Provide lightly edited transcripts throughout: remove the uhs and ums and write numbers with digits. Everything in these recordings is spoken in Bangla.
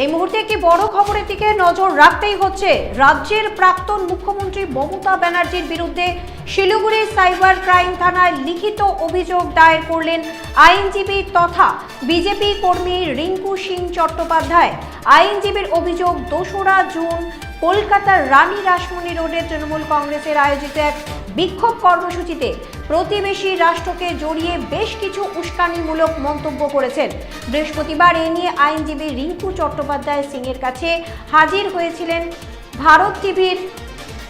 এই মুহূর্তে একটি বড় খবরের দিকে নজর রাখতেই হচ্ছে। রাজ্যের প্রাক্তন মুখ্যমন্ত্রী মমতা ব্যানার্জির বিরুদ্ধে শিলিগুড়ি সাইবার ক্রাইম থানায় লিখিত অভিযোগ দায়ের করলেন আইনজীবী তথা বিজেপি কর্মী রিঙ্কু সিং চট্টোপাধ্যায়। আইনজীবীর অভিযোগ, 2রা জুন কলকাতার রানী রাসমণি রোডে তৃণমূল কংগ্রেসের আয়োজিত এক বিক্ষোভ কর্মসূচিতে প্রতিবেশী রাষ্ট্রকে জড়িয়ে বেশ কিছু উস্কানিমূলক মন্তব্য করেছেন। বৃহস্পতিবার এ নিয়ে আইনজীবী রিঙ্কু চট্টোপাধ্যায় সিংয়ের কাছে হাজির হয়েছিলেন ভারত টিভির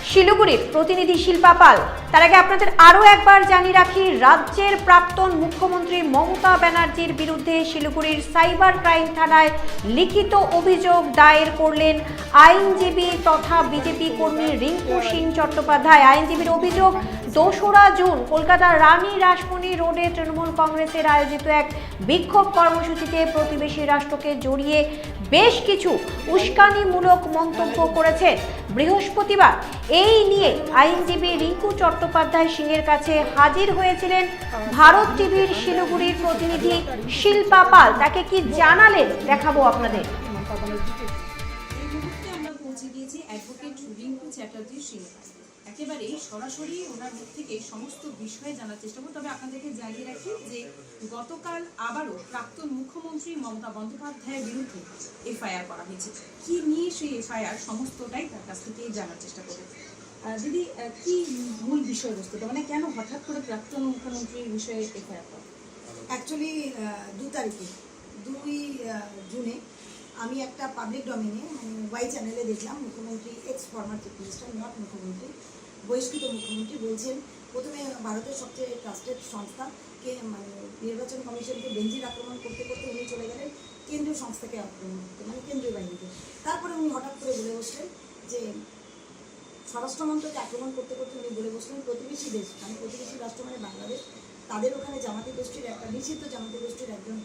শিলিগুড়ির প্রতিনিধি শিল্পা পাল। তার আগে আপনাদের আরও একবার জানিয়ে রাখি, রাজ্যের প্রাক্তন মুখ্যমন্ত্রী মমতা ব্যানার্জির বিরুদ্ধে শিলিগুড়ির সাইবার ক্রাইম থানায় লিখিত অভিযোগ দায়ের করলেন আইনজীবী তথা বিজেপি কর্মী রিঙ্কু সিং চট্টোপাধ্যায়। আইনজীবীর অভিযোগ, 2রা জুন কলকাতার রানী রাসমণি রোডে তৃণমূল কংগ্রেসের আয়োজিত এক বিক্ষোভ কর্মসূচিতে প্রতিবেশী রাষ্ট্রকে জড়িয়ে বেশ কিছু উস্কানিমূলক মন্তব্য করেছেন। বৃহস্পতিবার এই নিয়ে আইনজীবী রিঙ্কু চট্টোপাধ্যায় সিংয়ের কাছে হাজির হয়েছিলেন ভারত টিভির শিলিগুড়ির প্রতিনিধি শিল্পা পাল। তাকে কি জানালেন দেখাবো আপনাদের। আমরা পৌঁছে গিয়েছি অ্যাডভোকেট রিঙ্কু চ্যাটার্জি সিং। একেবারে সরাসরি ওনার মুখ থেকে সমস্ত বিষয়ে জানার চেষ্টা করব। তবে আপনাদেরকে জানিয়ে রাখি যে গতকাল আবারও প্রাক্তন মুখ্যমন্ত্রী মমতা বন্দ্যোপাধ্যায়ের বিরুদ্ধে এফআইআর করা হয়েছে। কি নিয়ে সেই এফআইআর সমস্তটাই তার কাছ থেকে জানার চেষ্টা করব। দিদি, কি মূল বিষয়বস্তুটা, মানে কেন হঠাৎ করে প্রাক্তন মুখ্যমন্ত্রীর বিষয়ে এফআইআর করা? অ্যাকচুয়ালি 2 তারিখে 2 জুনে আমি একটা পাবলিক ডোমেনে ওয়াই চ্যানেলে দেখলাম মুখ্যমন্ত্রী x former chief minister, not মুখ্যমন্ত্রী, বহিষ্কৃত মুখ্যমন্ত্রী বলছেন প্রথমে ভারতের সবচেয়ে ট্রাস্টেড সংস্থাকে নির্বাচন কমিশনকে বেঞ্জির আক্রমণ করতে করতে উনি চলে গেলেন কেন্দ্রীয় সংস্থাকে আক্রমণ করতে, কেন্দ্রীয় বাহিনীকে। তারপরে উনি হঠাৎ করে বলে বসলেন যে স্বরাষ্ট্রমন্ত্রকে আক্রমণ করতে করতে উনি বলে বসলেন প্রতিবেশী দেশ প্রতিবেশী রাষ্ট্র বাংলাদেশ, তাদের ওখানে জামাতি গোষ্ঠীর একটা নিষিদ্ধ জামাতি গোষ্ঠীর একজন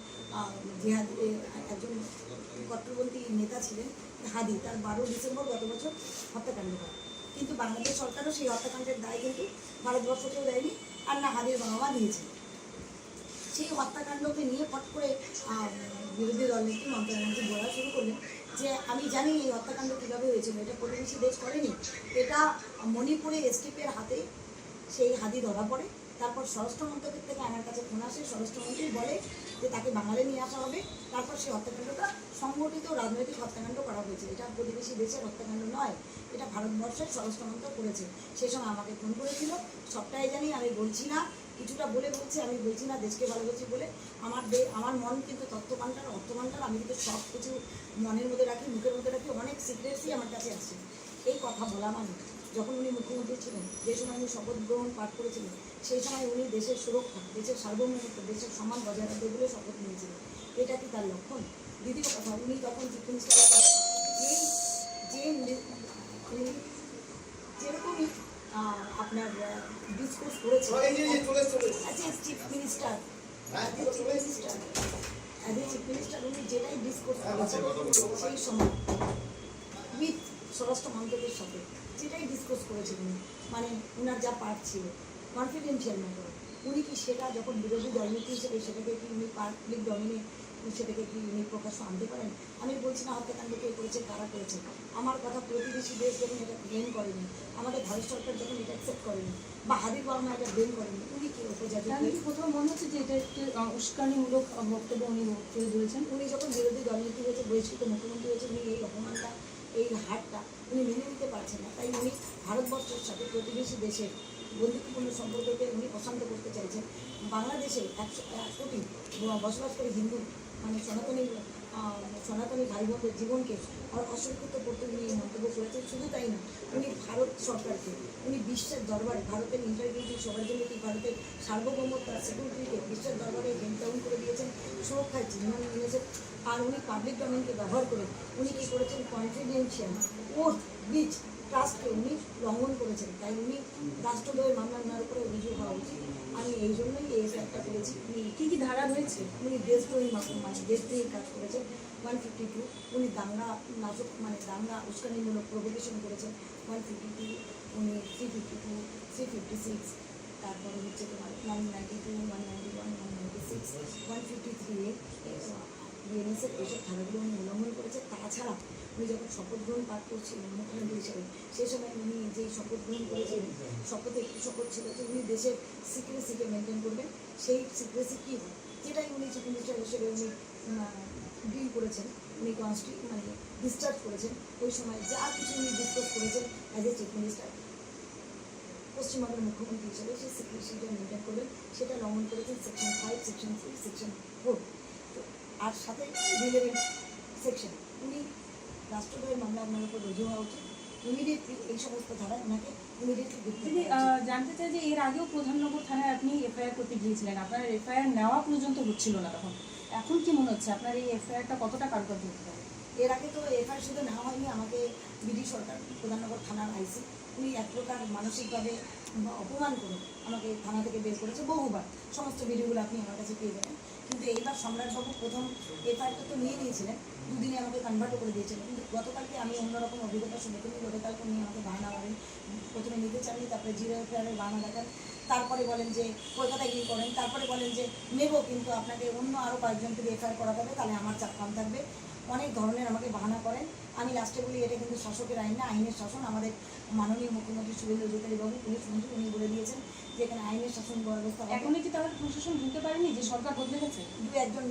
একজন কট্টরপন্থী নেতা ছিলেন হাদি, তার 12 ডিসেম্বর গত বছর হত্যাকাণ্ড হয়। কিন্তু বাংলাদেশ সরকারও সেই হত্যাকাণ্ডের দায় কিন্তু ভারতবর্ষকেও দেয়নি, আর না হাদির বাবা মা দিয়েছে। সেই হত্যাকাণ্ডকে নিয়ে ফট করে বিরোধী দল নেত্রী মমতা ব্যানার্জি বলা শুরু করলেন যে আমি জানি এই হত্যাকাণ্ড কীভাবে হয়েছিল, এটা প্রতিবেশী দেশ করেনি, এটা মণিপুরে এসটিপের হাতে সেই হাদি ধরা পড়ে। তারপর স্বরাষ্ট্র মন্ত্রকের থেকে আমার কাছে ফোন আসে, স্বরাষ্ট্রমন্ত্রী বলে যে তাকে বাঙালি নিয়ে আসা হবে। তারপর সেই হত্যাকাণ্ডটা সংগঠিত রাজনৈতিক হত্যাকাণ্ড করা হয়েছে, এটা প্রতিবেশী দেশের হত্যাকাণ্ড নয়, এটা ভারতবর্ষের স্বরাষ্ট্রমন্ত্রক করেছে। সে সময় আমাকে ফোন করেছিল, সবটাই জানি, আমি বলছি না, কিছুটা বলে বলছি, আমি বলছি না দেশকে ভালোবাসি বলে। আমার মন কিন্তু তত্ত্বমানটার অর্থমানটার, আমি কিন্তু সব কিছু মনের মধ্যে রাখি, মুখের মধ্যে রাখি, অনেক সিক্রেটসি আমার কাছে আসছে। এই কথা বলা যখন উনি মুখ্যমন্ত্রী ছিলেন, যে সময় উনি শপথ গ্রহণ পাঠ করেছিলেন, সেই সময় উনি দেশের সুরক্ষা, দেশের সার্বভৌমত্ব, দেশের সম্মান বজায় রাখবে বলে শপথ নিয়েছিলেন। এটা কি তার লক্ষণ? দ্বিতীয় কথা, উনি তখন চিফ মিনিস্টার যেরকমই আপনার ডিসকোর্স করেছে চিফ মিনিস্টার উনি যেটাই ডিসকোর্স করেছেন সেই সময় উইথ স্বরাষ্ট্র মন্ত্রকের সাথে যেটাই ডিসকাস করেছিলেন, ওনার যা পার্ট ছিল কনফিডেন্সিয়াল ম্যাটার, উনি কি সেটা যখন বিরোধী দলনীতি হিসেবে সেটাকে কি উনি পাবলিক ডোমেনে সেটাকে কি উনি প্রকাশ্য আনতে পারেন? আমি বলছি না হত্যাকাণ্ড কে করেছে, কারা করেছে। আমার কথা, প্রতিবেশী দেশ যখন এটা ব্লেম করেনি, আমাদের ভারত সরকার যখন এটা অ্যাকসেপ্ট করেনি, বা হাদির বর্মা এটা ব্লেম করেনি, উনি কি উপজাতি? কোথাও মনে হচ্ছে যে এটা একটি উস্কানিমূলক বক্তব্য উনি তুলে ধরেছেন। উনি যখন বিরোধী দলনীতি হয়েছে, বহিষ্কৃত মুখ্যমন্ত্রী হয়েছে, উনি এই অপমানটা, এই হারটা উনি মেনে নিতে পারছেন না। তাই উনি ভারতবর্ষের সাথে প্রতিবেশী দেশের বন্ধুত্বপূর্ণ সম্পর্ককে উনি অশান্ত করতে চাইছেন। বাংলাদেশে 100 কোটি বসবাসকারী হিন্দু সনাতনী ভাই বোনদের জীবনকে অসুরক্ষিত করতে উনি এই মন্তব্য করেছেন। শুধু তাই না, উনি ভারত সরকারকে, উনি বিশ্বের দরবারে ভারতের ইন্টারভিউটি সবার জন্য কি ভারতের সার্বভৌমত্ব আর সিকিউরিটিকে বিশ্বের দরবারে হেড ডাউন করে দিয়েছেন, সুরক্ষায় চিহ্ন নিয়েছেন। আর উনি পাবলিক ডোমেনকে ব্যবহার করে উনি কী করেছেন, কনফিডেন্সিয়াল ওথ উইচ ট্রাস্টকে উনি লঙ্ঘন করেছেন। তাই উনি রাষ্ট্রদ্রোহের মামলা ওনার উপরে অভিযোগ হওয়া উচিত। আমি এই জন্যই এই এফআইআরটা করেছি। উনি কী কী ধারা রয়েছে? উনি দেশদ্রোহী দেশদ্রোহীর কাজ করেছেন 152, উনি দাঙ্গা নাটক দাঙ্গা উস্কানিমূলক প্রভোকেশন করেছেন 152, উনি 352, 356, তারপরে হচ্ছে তোমার 192, 191, 196, 153A, বিএনএসের এইসব ধারাগুলো উনি উল্লঙ্ঘন করেছে। তাছাড়া উনি যখন শপথ গ্রহণ পাঠ করছিলেন মুখ্যমন্ত্রী হিসেবে, সেই সময় উনি যেই শপথ গ্রহণ করেছিলেন, শপথে একটি শপথ ছিল যে উনি দেশের সিক্রেসিকে মেনটেন করবেন। সেই সিক্রেসি কী হয়, যেটাই উনি চিফ মিনিস্টার হিসেবে উনি ডিল করেছেন, উনি ডিসচার্জ করেছেন। ওই সময় যা কিছু উনি ডিসকাস করেছেন অ্যাজ এ চিফ মিনিস্টার, পশ্চিমবঙ্গের মুখ্যমন্ত্রী হিসেবে সেই সিক্রেসিটা মেনটেন করবেন, সেটা লঙ্ঘন করেছেন সেকশন 5, সেকশন 3, সেকশন 4। তো আর সাথে রিলেভেন্ট সেকশন, উনি রাষ্ট্রদ্রোহের মামলা আপনার উপর রুজু হওয়া উচিত। ইমিডিয়েটলি এই সমস্ত ধারায় ওনাকে ইমিডিয়েটলি দিদি জানতে চাই যে এর আগেও প্রধাননগর থানায় আপনি এফআইআর করতে গিয়েছিলেন, আপনার এফআইআর নেওয়া পর্যন্ত হচ্ছিল না তখন, এখন কি মনে হচ্ছে আপনার এই এফআইআরটা কতটা কার্যকর হতে পারে? এর আগে তো এফআইআর শুধু নেওয়া হয়নি, আমাকে বিডি সরকার প্রধাননগর থানার আইসি উনি এক প্রকার মানসিকভাবে অপমান করে আমাকে থানা থেকে বের করেছে বহুবার। সমস্ত ভিডিওগুলো আপনি আমার কাছে পেয়ে যাবেন। কিন্তু এইবার সম্রাটবাবু প্রথম এফআইআরটা তো নিয়ে নিয়েছিলেন, দুদিনে আমাকে কনভার্টও করে দিয়েছিলেন। কিন্তু গতকালকে আমি অন্যরকম অভিজ্ঞতার সম্মুখীন হই। গতকালকে উনি আমাকে বাহানা করেন, প্রথমে নিতে চাননি, তারপরে জিরো এফআইআরের বাহানা দেখান, তারপরে বলেন যে কলকাতায় গিয়ে করেন, তারপরে বলেন যে নেব কিন্তু আপনাকে অন্য আরও কয়েকজনকে এফআইআর করাতে হবে, তাহলে আমার চাপ কম থাকবে। অনেক ধরনের আমাকে বাহানা করেন। আমি লাস্টে বলি এটা কিন্তু শাসকের আইন না, আইনের শাসন। আমাদের মাননীয় মুখ্যমন্ত্রী শুভেন্দু অধিকারী বাবু, পুলিশ মন্ত্রী, উনি বলে দিয়েছেন যে এখানে আইনের শাসন ব্যবস্থা হবে। এখনই কি তাহলে প্রশাসন বুঝতে পারেনি যে সরকার বদলে গেছে? একজন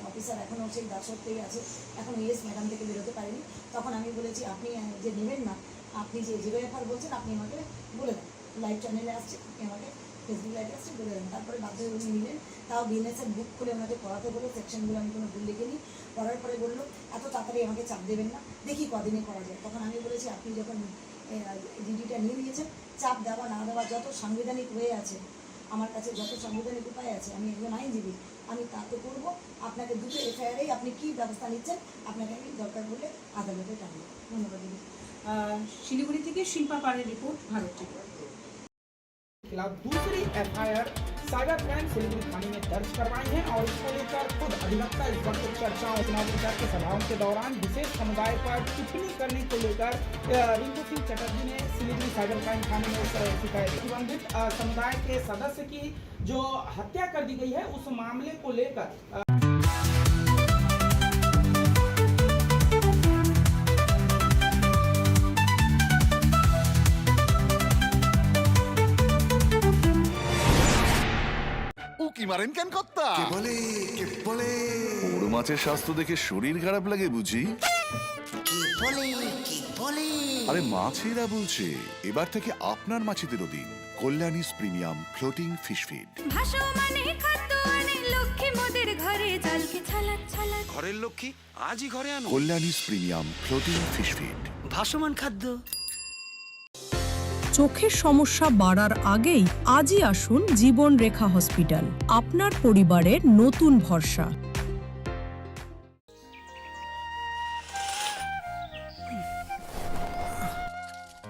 অফিসার এখনও সেই দাসত্বেই আছে, এখন ইএস ম্যাডাম থেকে বেরোতে পারেনি। তখন আমি বলেছি আপনি যে নেবেন না, আপনি যে জিরো এফআর বলছেন আপনি আমাকে বলে দেন, লাইভ চ্যানেলে আসছে, আপনি আমাকে ফেসবুক লাইভে আসছে বলে দেন। তারপরে বাধ্য হয়ে উনি নিলেন, তাও বিএনএসের বুক খুলে ওনাকে পড়াতে বলে সেকশনগুলো আমি কোনো ভুল লিখিনি। পড়ার পরে বললো এত তাড়াতাড়ি আমাকে চাপ দেবেন না, দেখি কদিনে করা যায়। তখন আমি বলেছি আপনি যখন ডিডিটা নিয়ে নিয়েছেন, চাপ দেওয়া না দেওয়া যত সাংবিধানিক ওয়ে আছে, আমার কাছে যত সাংবিধানিক উপায় আছে, আমি একজন আইনজীবী, আমি তাতে করবো। আপনাকে দুটো এফআইআরেই আপনি কী ব্যবস্থা নিচ্ছেন, আপনাকে আমি দরকার বলে আদালতে টানবো। ধন্যবাদ দিদি। শিলিগুড়ি থেকে শিল্পা পাড়ের রিপোর্ট, ভারত টিভি। खिलाफ दूसरी एफआईआर साइबर क्राइम सिलीगुड़ी थाने में दर्ज करवाई है और इसको लेकर खुद अधिवक्ता इस वक्त चर्चाओं चुनाव प्रचार के सभाओं के दौरान विशेष समुदाय पर टिप्पणी करने को लेकर रिंकू सिंह चटर्जी ने सिलीगुड़ी साइबर क्राइम थाने में शिकायत की। प्रतिबंधित समुदाय के सदस्य की जो हत्या कर दी गई है उस मामले को लेकर উকি মারেন কেন কর্তা? কে বলে বড় মাছের স্বাস্থ্য দেখে শরীর খারাপ লাগে বুঝি? আরে মাছেরা বলছে এবার থেকে আপনার মাছেদেরও দিন কল্যাণীস প্রিমিয়াম ফ্লোটিং ফিশ ফিড। ঘরের লক্ষ্মী আজই ঘরে আনো কল্যাণীস প্রিমিয়াম ফ্লোটিং ফিশ ফিড। ভাসমান খাদ্য। চোখের সমস্যা বাড়ার আগেই আজই আসুন জীবন রেখা হসপিটাল, আপনার পরিবারের নতুন ভরসা।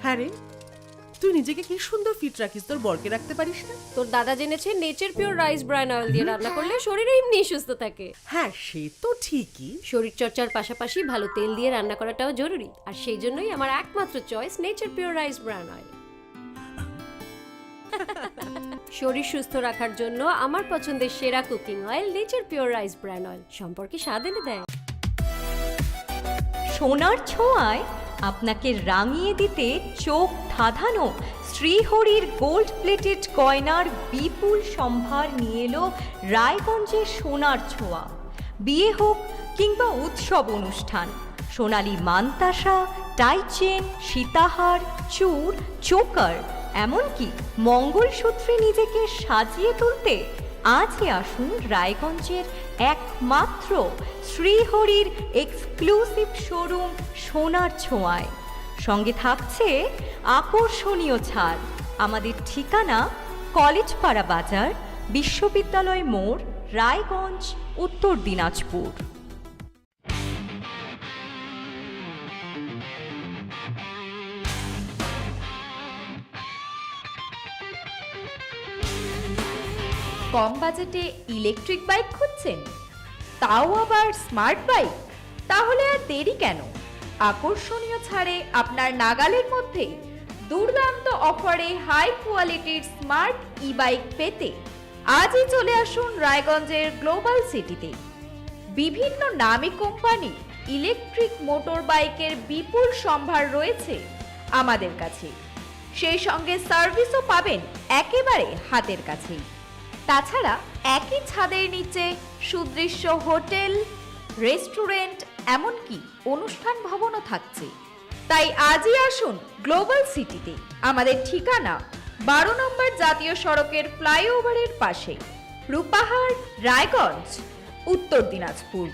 হ্যাঁ রে, তুই নিজেকে কি সুন্দর ফিট রাখিস, তোর বরকে রাখতে পারিস না? তোর দাদা জেনেছে nature pure rice bran oil দিয়ে রান্না করলে শরীর এমনি সুস্থ থাকে। হ্যাঁ সে তো ঠিকই, শরীর চর্চার পাশাপাশি ভালো তেল দিয়ে রান্না করাটাও জরুরি, আর সেই জন্যই আমার একমাত্র choice nature pure rice bran oil. শরীর সুস্থ রাখার জন্য আমার পছন্দের সেরা cooking oil nature pure rice bran oil, সম্পর্কে স্বাদ এনে দেয়। সোনার ছোঁয়ায় আপনাকে রাঙিয়ে দিতে চোখ ধাঁধানো শ্রীহরির গোল্ড প্লেটেড গয়নার বিপুল সম্ভার নিয়ে এলো রায়গঞ্জের সোনার ছোঁয়া। বিয়ে হোক কিংবা উৎসব অনুষ্ঠান, সোনালী মানতাসা, টাইচেন, সীতাহার, চূড়, চোকার, এমনকি মঙ্গলসূত্রে নিজেকে সাজিয়ে তুলতে আজই আসুন রায়গঞ্জের একমাত্র শ্রীহরির এক্সক্লুসিভ শোরুম সোনার ছোঁয়ায়। সঙ্গে থাকছে আকর্ষণীয় ছাড়। আমাদের ঠিকানা কলেজপাড়া বাজার, বিশ্ববিদ্যালয় মোড়, রায়গঞ্জ, উত্তর দিনাজপুর। কম বাজেটে ইলেকট্রিক বাইক খুঁজছেন, তাও আবার স্মার্ট বাইক? তাহলে আর দেরি কেন? আকর্ষণীয় ছাড়ে আপনার নাগালের মধ্যে দুর্দান্ত অফারে হাই কোয়ালিটির স্মার্ট ই বাইক পেতে আজই চলে আসুন রায়গঞ্জের গ্লোবাল সিটিতে। বিভিন্ন নামী কোম্পানি ইলেকট্রিক মোটর বাইকের বিপুল সম্ভার রয়েছে আমাদের কাছে। সেই সঙ্গে সার্ভিসও পাবেন একেবারে হাতের কাছেই। তাছাড়া একই ছাদের নিচে সুদৃশ্য হোটেল, রেস্টুরেন্ট, এমনকি অনুষ্ঠান ভবনও থাকছে। তাই আজই আসুন গ্লোবাল সিটিতে। আমাদের ঠিকানা 12 নম্বর জাতীয় সড়কের ফ্লাইওভারের পাশে, রূপাহার, রায়গঞ্জ, উত্তর দিনাজপুর।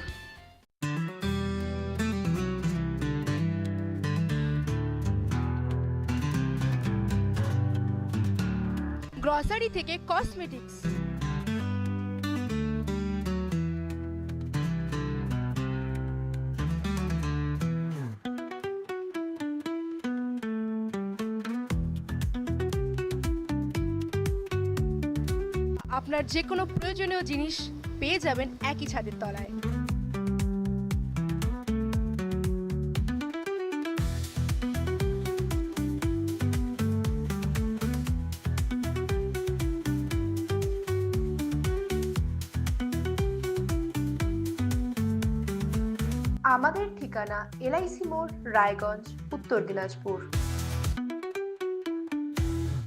গ্রসারি থেকে কসমেটিক্স, আপনার যে কোনো প্রয়োজনীয় জিনিস পেয়ে যাবেন একই ছাদের তলায়। আমাদের ঠিকানা LIC মোড়, রায়গঞ্জ, উত্তর দিনাজপুর।